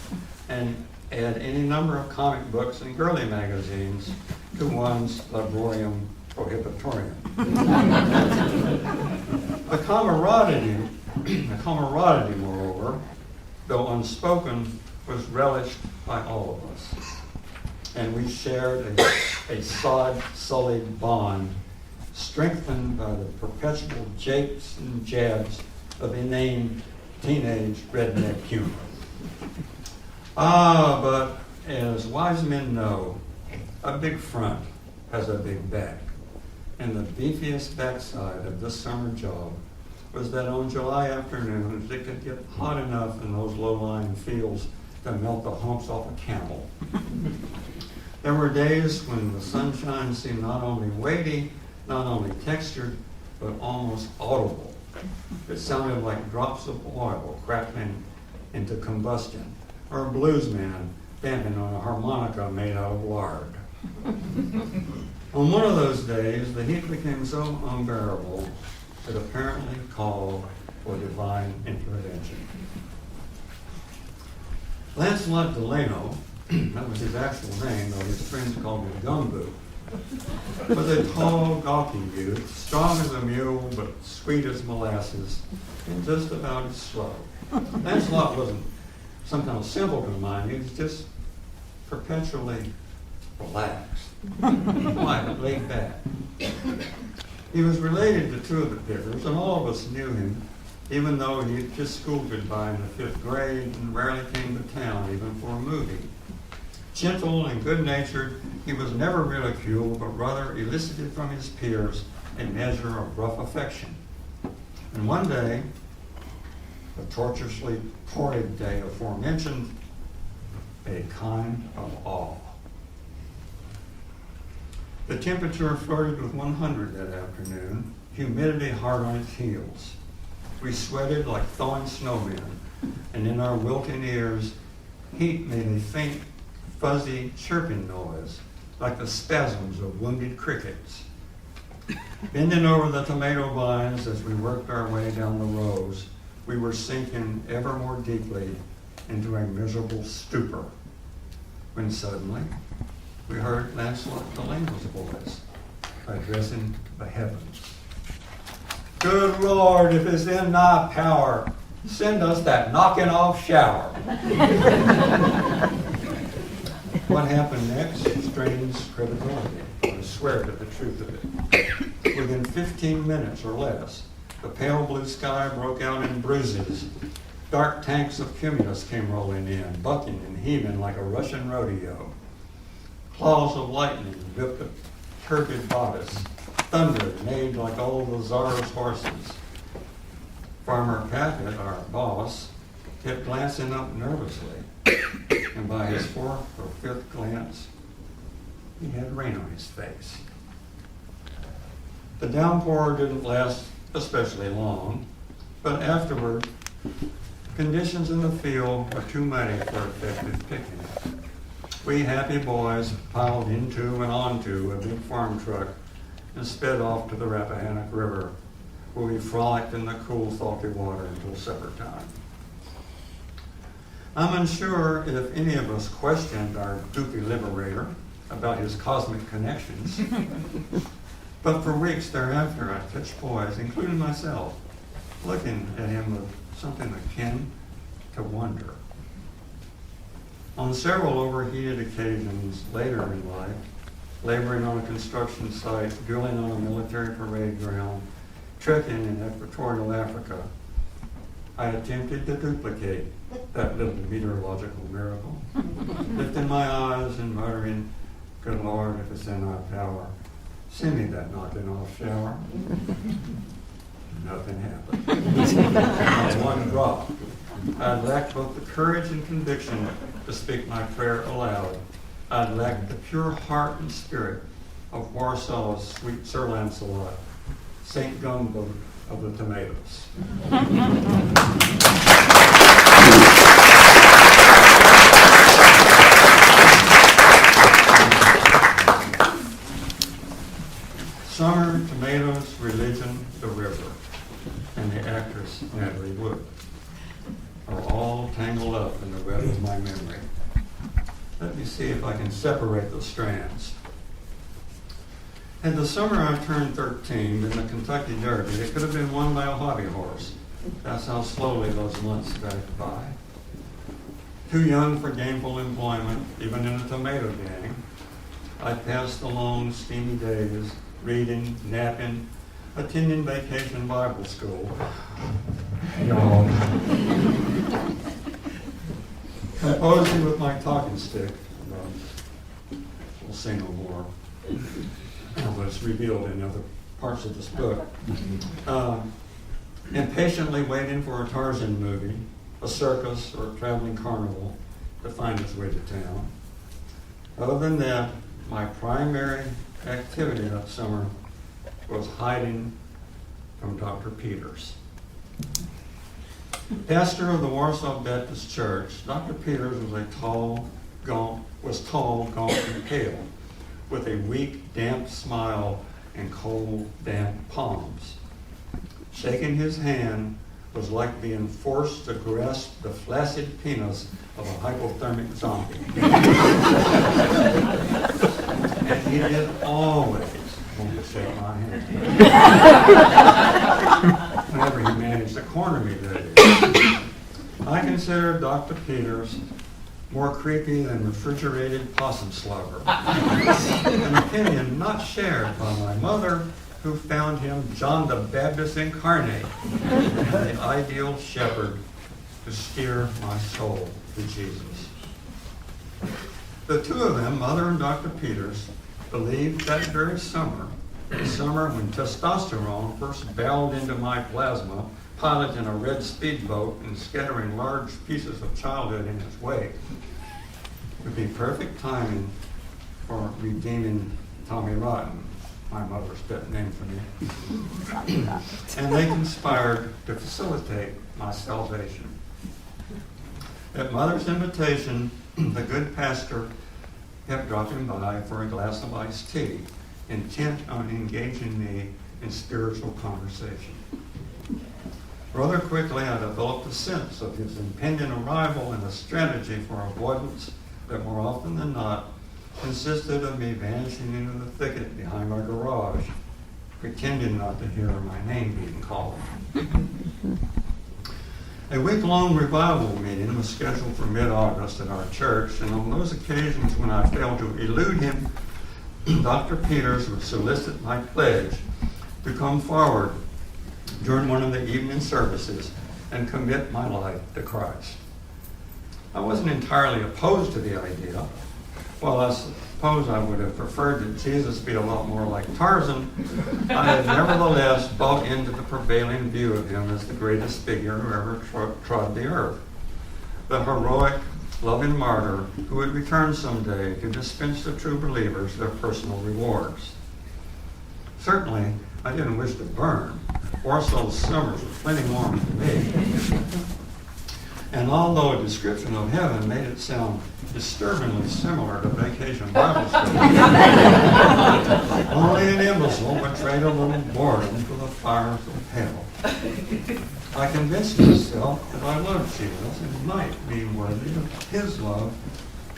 and add any number of comic books and girly magazines to one's laborium prohibitorium. The camaraderie, moreover, though unspoken, was relished by all of us. And we shared a sod-sullied bond, strengthened by the perpetual japes and jabs of inane teenage redneck humor. But as wise men know, a big front has a big back. And the beefiest backside of this summer job was that on July afternoons, it could get hot enough in those low-lying fields to melt the humps off a camel. There were days when the sunshine seemed not only weighty, not only textured, but almost audible. It sounded like drops of oil crackling into combustion, or a blues man banging on a harmonica made out of lard. On one of those days, the heat became so unbearable, it apparently called for divine intervention. Lancelot Delano, that was his actual name, though his friends called him Gumbo, was a tall, gawky youth, strong as a mule, but sweet as molasses, and just about as slow. Lancelot wasn't some kind of simpleton mind, he was just perpetually relaxed, quiet, laid back. He was related to two of the Pickers, and all of us knew him, even though he had just schooled goodbye in the 5th grade and rarely came to town, even for a movie. Gentle and good-natured, he was never ridiculed, but rather elicited from his peers a measure of rough affection. And one day, the tortuously torrid day aforementioned, a kind of awe. The temperature flirted with 100 that afternoon, humidity hard on its heels. We sweated like thawing snowmen, and in our wilting ears, heat made a faint, fuzzy chirping noise, like the spasms of wounded crickets. Bending over the tomato vines as we worked our way down the rows, we were sinking ever more deeply into a miserable stupor, when suddenly we heard Lancelot Delano's voice addressing the heavens. Good Lord, if it's in thy power, send us that knocking off shower. What happened next strains credibility. I swear to the truth of it. Within 15 minutes or less, the pale blue sky broke out in bruises. Dark tanks of cumulus came rolling in, bucking and heaving like a Russian rodeo. Claws of lightning whipped the turbid bodice. Thunder neighed like all the Tsar's horses. Farmer Packard, our boss, kept glancing up nervously, and by his 4th or 5th glance, he had rain on his face. The downpour didn't last especially long, but afterward, conditions in the field were too muddy for effective picking. We happy boys piled into and onto a big farm truck and sped off to the Rappahannock River, where we frolicked in the cool, salty water until supper time. I'm unsure if any of us questioned our goofy liberator about his cosmic connections, but for weeks thereafter I catch boys, including myself, looking at him with something akin to wonder. On several overheated occasions later in life, laboring on a construction site, drilling on a military parade ground, trekking in equatorial Africa, I attempted to duplicate that little meteorological miracle, lifting my eyes and muttering, "Good Lord, if it's in thy power, send me that knocking off shower." Nothing happened. Not one drop. I lacked both the courage and conviction to speak my prayer aloud. I lacked the pure heart and spirit of Warsaw's sweet Sir Lancelot, Saint Gumbo of the tomatoes. Summer, tomatoes, religion, the river, and the actress Natalie Wood are all tangled up in the web of my memory. Let me see if I can separate the strands. In the summer I turned 13 in the Kentucky Derby, it could have been won by a hobby horse. That's how slowly those months dragged by. Too young for gainful employment, even in a tomato gang, I passed the long, steamy days, reading, napping, attending vacation Bible school. Yawn. Composing with my talking stick. We'll say no more. But it's revealed in other parts of this book. Impatiently waiting for a Tarzan movie, a circus, or a traveling carnival to find its way to town. Other than that, my primary activity that summer was hiding from Dr. Peters. Pastor of the Warsaw Baptist Church, Dr. Peters was tall, gaunt, and pale, with a weak, damp smile and cold, damp palms. Shaking his hand was like being forced to grasp the flaccid penis of a hypothermic zombie. And he did always want to shake my hand. Whenever he managed to corner me, that is. I consider Dr. Peters more creepy than refrigerated possum slugger. An opinion not shared by my mother, who found him John the Baptist incarnate and the ideal shepherd to steer my soul to Jesus. The two of them, Mother and Dr. Peters, believed that very summer, the summer when testosterone first barreled into my plasma, piloting a red speedboat and scattering large pieces of childhood in its wake, would be perfect timing for redeeming Tommy Rotten, my mother's pet name for me. And they conspired to facilitate my salvation. At Mother's invitation, the good pastor kept dropping by for a glass of iced tea, intent on engaging me in spiritual conversation. Rather quickly, I developed a sense of his impending arrival and a strategy for avoidance that more often than not consisted of me vanishing into the thicket behind my garage, pretending not to hear my name being called. A week-long revival meeting was scheduled for mid-August at our church, and on those occasions when I failed to elude him, Dr. Peters would solicit my pledge to come forward during one of the evening services and commit my life to Christ. I wasn't entirely opposed to the idea. Well, I suppose I would have preferred that Jesus be a lot more like Tarzan. I had nevertheless bought into the prevailing view of him as the greatest figure who ever trod the earth. The heroic, loving martyr who would return someday to dispense to true believers their personal rewards. Certainly, I didn't wish to burn. Warsaw's summers were plenty warm for me. And although a description of heaven made it sound disturbingly similar to Vacation Bible School, only an imbecile would trade a little boredom for the fires of hell. I convinced myself that I loved Jesus and might be worthy of his love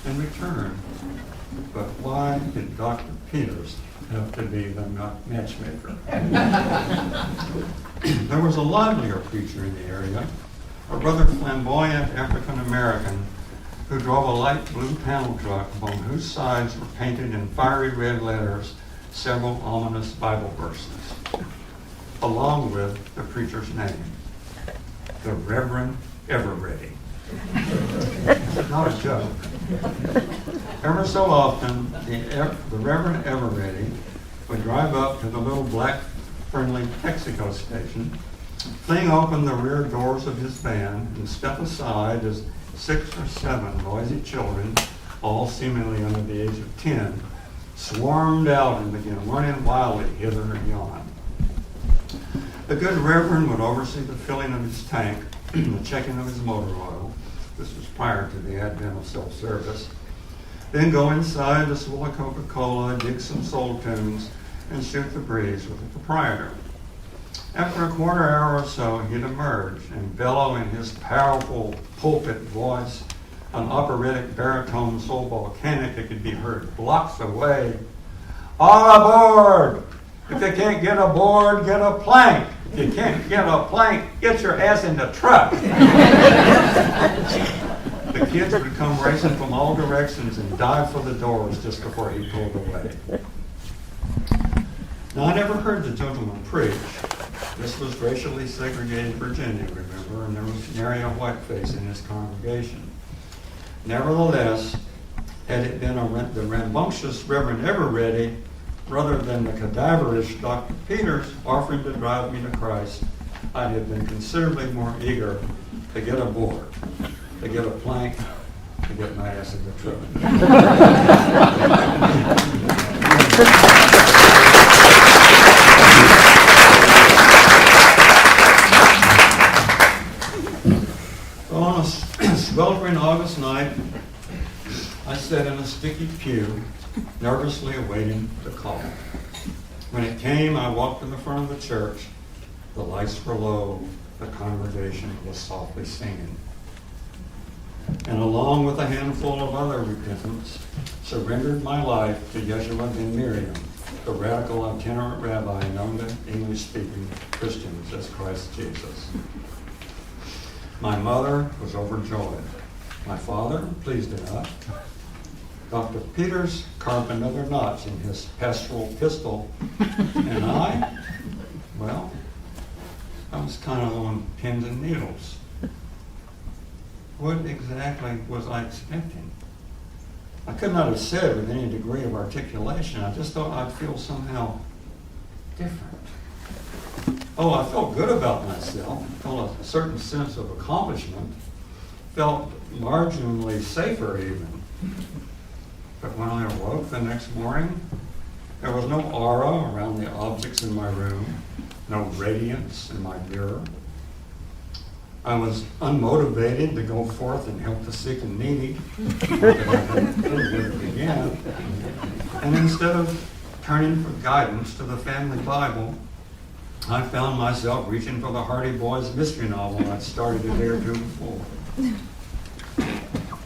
in return. But why did Dr. Peters have to be the matchmaker? There was a livelier preacher in the area, a rather flamboyant African-American who drove a light blue panel truck upon whose sides were painted in fiery red letters several ominous Bible verses, along with the preacher's name, the Reverend Everready. Not a joke. Ever so often, the Reverend Everready would drive up to the little black friendly Texaco station, fling open the rear doors of his van, and step aside as 6 or 7 noisy children, all seemingly under the age of 10, swarmed out and began running wildly hither and yon. The good Reverend would oversee the filling of his tank, the checking of his motor oil. This was prior to the advent of self-service. Then go inside to swill a Coca-Cola, dig some soul tunes, and shoot the breeze with the proprietor. After a quarter hour or so, he'd emerge and bellow in his powerful pulpit voice, an operatic baritone so volcanic it could be heard blocks away. All aboard! If you can't get aboard, get a plank. If you can't get a plank, get your ass in the truck. The kids would come racing from all directions and dive for the doors just before he pulled away. Now, I never heard the gentleman preach. This was racially segregated Virginia, remember, and there was nary a whiteface in his congregation. Nevertheless, had it been the rambunctious Reverend Everready, rather than the cadaverish Dr. Peters offering to drive me to Christ, I'd have been considerably more eager to get aboard, to get a plank, to get my ass in the truck. So on a sweltering August night, I sat in a sticky pew, nervously awaiting the call. When it came, I walked to the front of the church. The lights were low. The congregation was softly singing. And along with a handful of other repentants, surrendered my life to Yeshua ben Miriam, the radical itinerant rabbi known to English-speaking Christians as Christ Jesus. My mother was overjoyed. My father, pleased enough. Dr. Peters carved another notch in his pastoral pistol, and I was kind of on pins and needles. What exactly was I expecting? I could not have said with any degree of articulation. I just thought I'd feel somehow different. Oh, I felt good about myself, felt a certain sense of accomplishment, felt marginally safer even. But when I awoke the next morning, there was no aura around the objects in my room, no radiance in my mirror. I was unmotivated to go forth and help the sick and needy, and instead of turning for guidance to the family Bible, I found myself reaching for the Hardy Boys mystery novel I'd started a day or two before.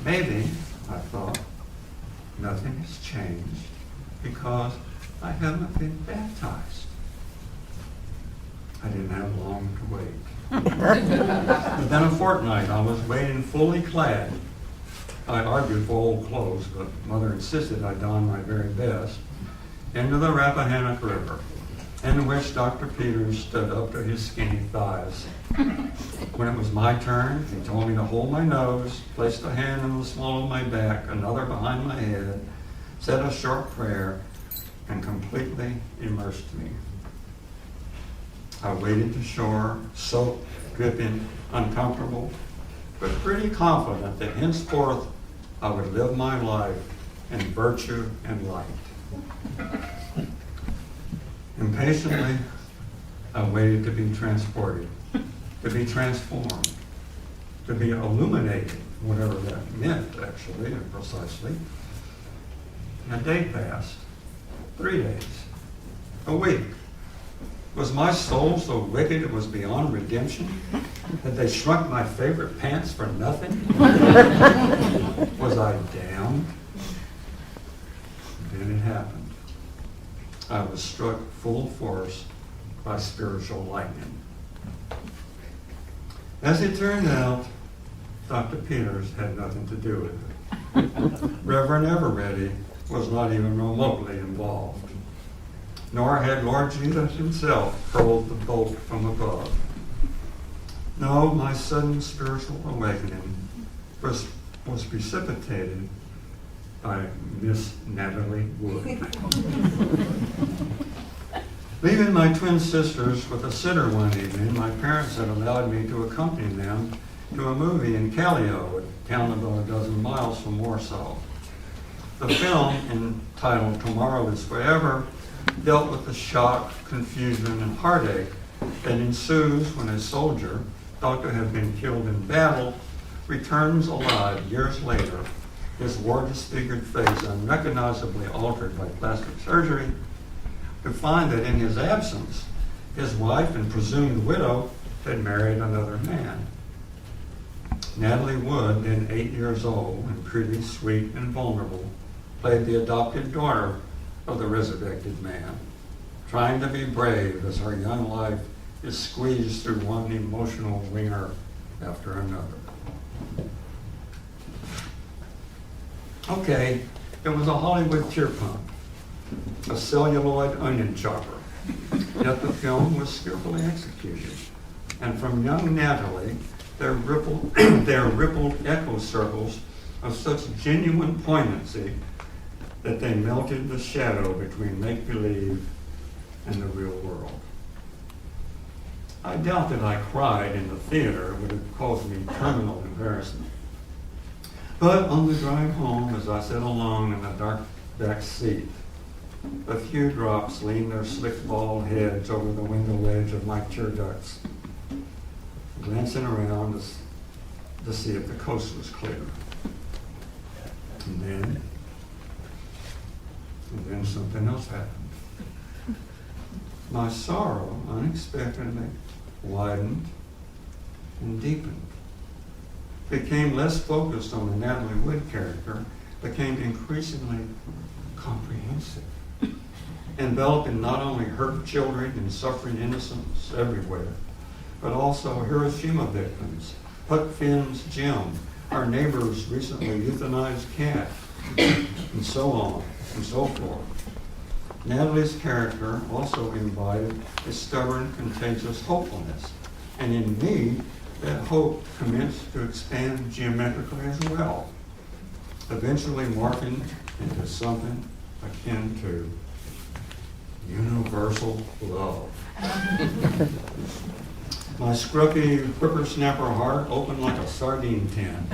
Maybe, I thought, nothing has changed because I haven't been baptized. I didn't have long to wait. Within a fortnight, I was waiting fully clad. I argued for old clothes, but Mother insisted I don my very best, into the Rappahannock River, in which Dr. Peters stood up to his skinny thighs. When it was my turn, he told me to hold my nose, placed a hand on the small of my back, another behind my head, said a short prayer, and completely immersed me. I waded to shore, soaked, dripping, uncomfortable, but pretty confident that henceforth I would live my life in virtue and light. Impatiently, I waited to be transported, to be transformed, to be illuminated, whatever that meant actually and precisely. A day passed, 3 days, a week. Was my soul so wicked it was beyond redemption? Had they shrunk my favorite pants for nothing? Was I damned? Then it happened. I was struck full force by spiritual lightning. As it turned out, Dr. Peters had nothing to do with it. Reverend Everready was not even remotely involved. Nor had Lord Jesus himself hurled the bolt from above. No, my sudden spiritual awakening was precipitated by Miss Natalie Wood. Leaving my twin sisters with a sitter one evening, my parents had allowed me to accompany them to a movie in Callio, a town about a dozen miles from Warsaw. The film, entitled Tomorrow is Forever, dealt with the shock, confusion, and heartache that ensues when a soldier, thought to have been killed in battle, returns alive years later, his war-disfigured face unrecognizably altered by plastic surgery, to find that in his absence, his wife and presumed widow had married another man. Natalie Wood, then 8 years old and pretty, sweet, and vulnerable, played the adopted daughter of the resurrected man, trying to be brave as her young life is squeezed through one emotional winger after another. Okay, it was a Hollywood tear pump, a celluloid onion chopper, yet the film was skillfully executed. And from young Natalie, there rippled echo circles of such genuine poignancy that they melted the shadow between make-believe and the real world. I doubt that I cried in the theater would have caused me terminal embarrassment. But on the drive home, as I sat alone in the dark back seat, a few drops leaned their slick bald heads over the window ledge of my tear ducts, glancing around to see if the coast was clear. And then something else happened. My sorrow unexpectedly widened and deepened. Became less focused on the Natalie Wood character, became increasingly comprehensive, enveloping not only hurt children and suffering innocents everywhere, but also Hiroshima victims, Huck Finn's Jim, our neighbor's recently euthanized cat, and so on and so forth. Natalie's character also embodied a stubborn, contagious hopefulness, and in me, that hope commenced to expand geometrically as well, eventually morphing into something akin to universal love. My scruffy whippersnapper heart opened like a sardine tin.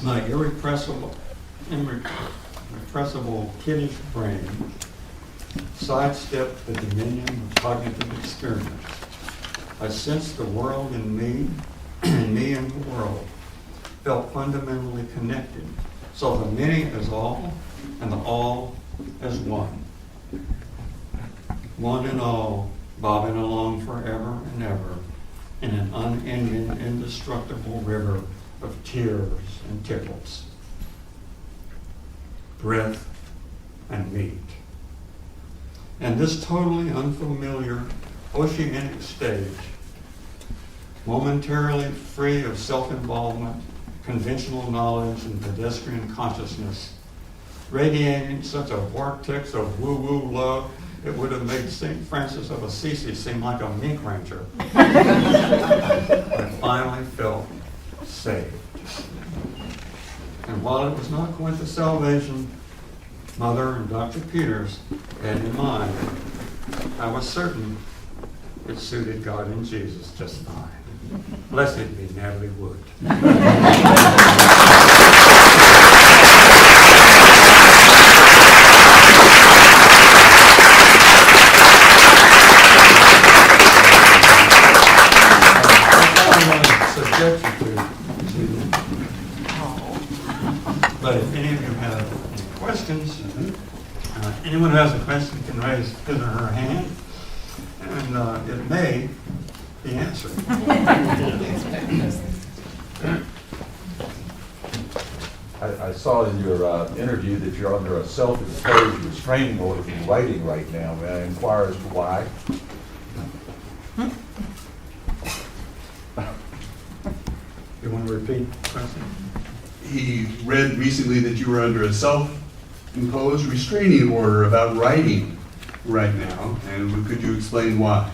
My irrepressible kiddish brain sidestepped the dominion of cognitive experience. I sensed the world in me, and me and the world felt fundamentally connected. So the many as all, and the all as one. One and all, bobbing along forever and ever in an unending, indestructible river of tears and tickles, breath and meat. And this totally unfamiliar oceanic stage, momentarily free of self-involvement, conventional knowledge, and pedestrian consciousness, radiating such a vortex of woo-woo love, it would have made St. Francis of Assisi seem like a mink rancher. I finally felt saved. And while it was not quite the salvation Mother and Dr. Peters had in mind, I was certain it suited God and Jesus just fine. Blessed be Natalie Wood. But if any of you have any questions, anyone who has a question can raise his or her hand, and it may be answered. I saw in your interview that you're under a self-imposed restraining order from writing right now. May I inquire as to why? You want to repeat the question? He read recently that you were under a self-imposed restraining order about writing right now, and could you explain why?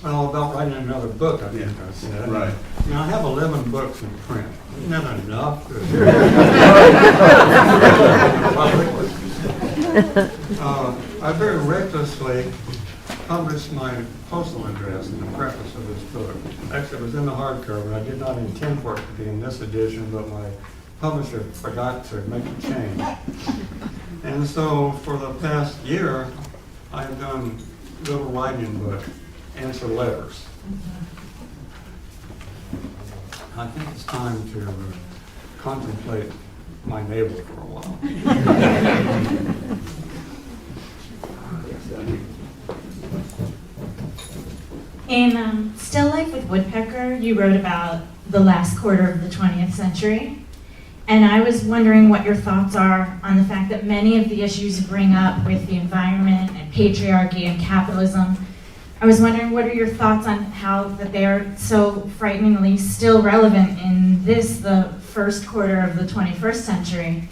Well, about writing another book, I think I said. Right. You know, I have 11 books in print. Isn't that enough? I very recklessly published my postal address in the preface of this book. Actually, it was in the hardcover. I did not intend for it to be in this edition, but my publisher forgot to make a change. And so for the past year, I've done little writing book, answer letters. I think it's time to contemplate my navel for a while. In Still Life with Woodpecker, you wrote about the last quarter of the 20th century. And I was wondering what your thoughts are on the fact that many of the issues you bring up with the environment and patriarchy and capitalism. I was wondering what are your thoughts on how that they are so frighteningly still relevant in this, the first quarter of the 21st century?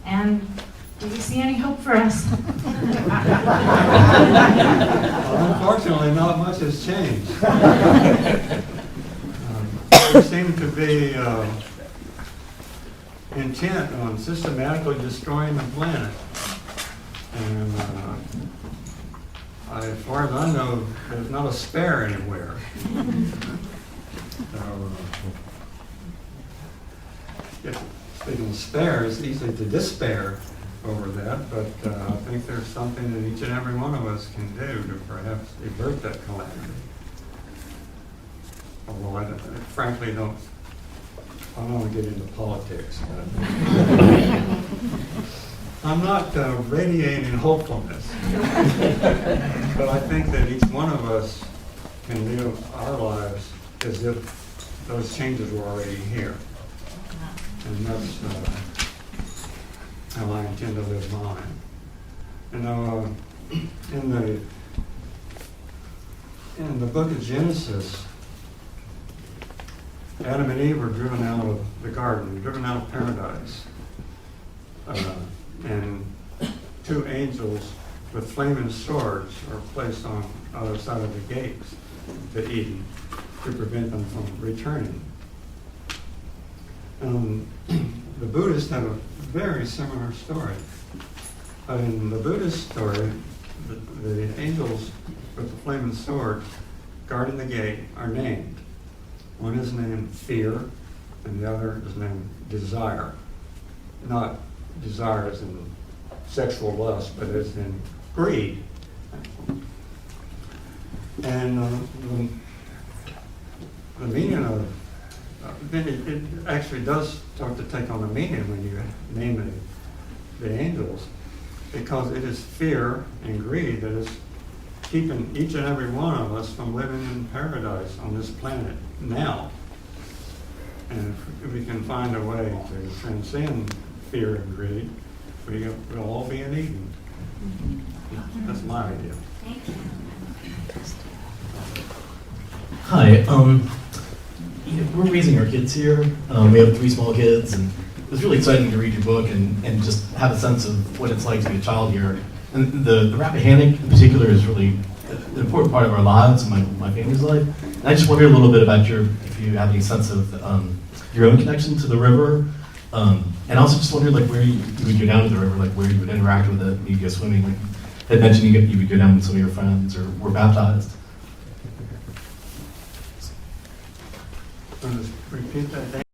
And do you see any hope for us? Well, unfortunately, not much has changed. We seem to be intent on systematically destroying the planet. And as far as I know, there's not a spare anywhere. So, speaking of spare, it's easy to despair over that, but I think there's something that each and every one of us can do to perhaps avert that calamity. Although I frankly don't want to get into politics. But I'm not radiating hopefulness, but I think that each one of us can live our lives as if those changes were already here. And that's how I intend to live mine. You know, in the book of Genesis, Adam and Eve were driven out of the garden, driven out of paradise. And two angels with flaming swords are placed on the other side of the gates to Eden to prevent them from returning. The Buddhists have a very similar story. But in the Buddhist story, the angels with the flaming sword guarding the gate are named. One is named fear, and the other is named desire. Not desire as in sexual lust, but as in greed. And the meaning of it actually does start to take on a meaning when you name the angels, because it is fear and greed that is keeping each and every one of us from living in paradise on this planet now. And if we can find a way to transcend fear and greed, we'll all be in Eden. That's my idea. Thank you. Hi, we're raising our kids here. We have 3 small kids, and it was really exciting to read your book and just have a sense of what it's like to be a child here. And the Rappahannock in particular is really an important part of our lives and my family's life. And I just wonder a little bit about if you have any sense of your own connection to the river. And also just wondered where you would go down to the river, where you would interact with it, maybe go swimming. You had mentioned you would go down with some of your friends or were baptized. Repeat that.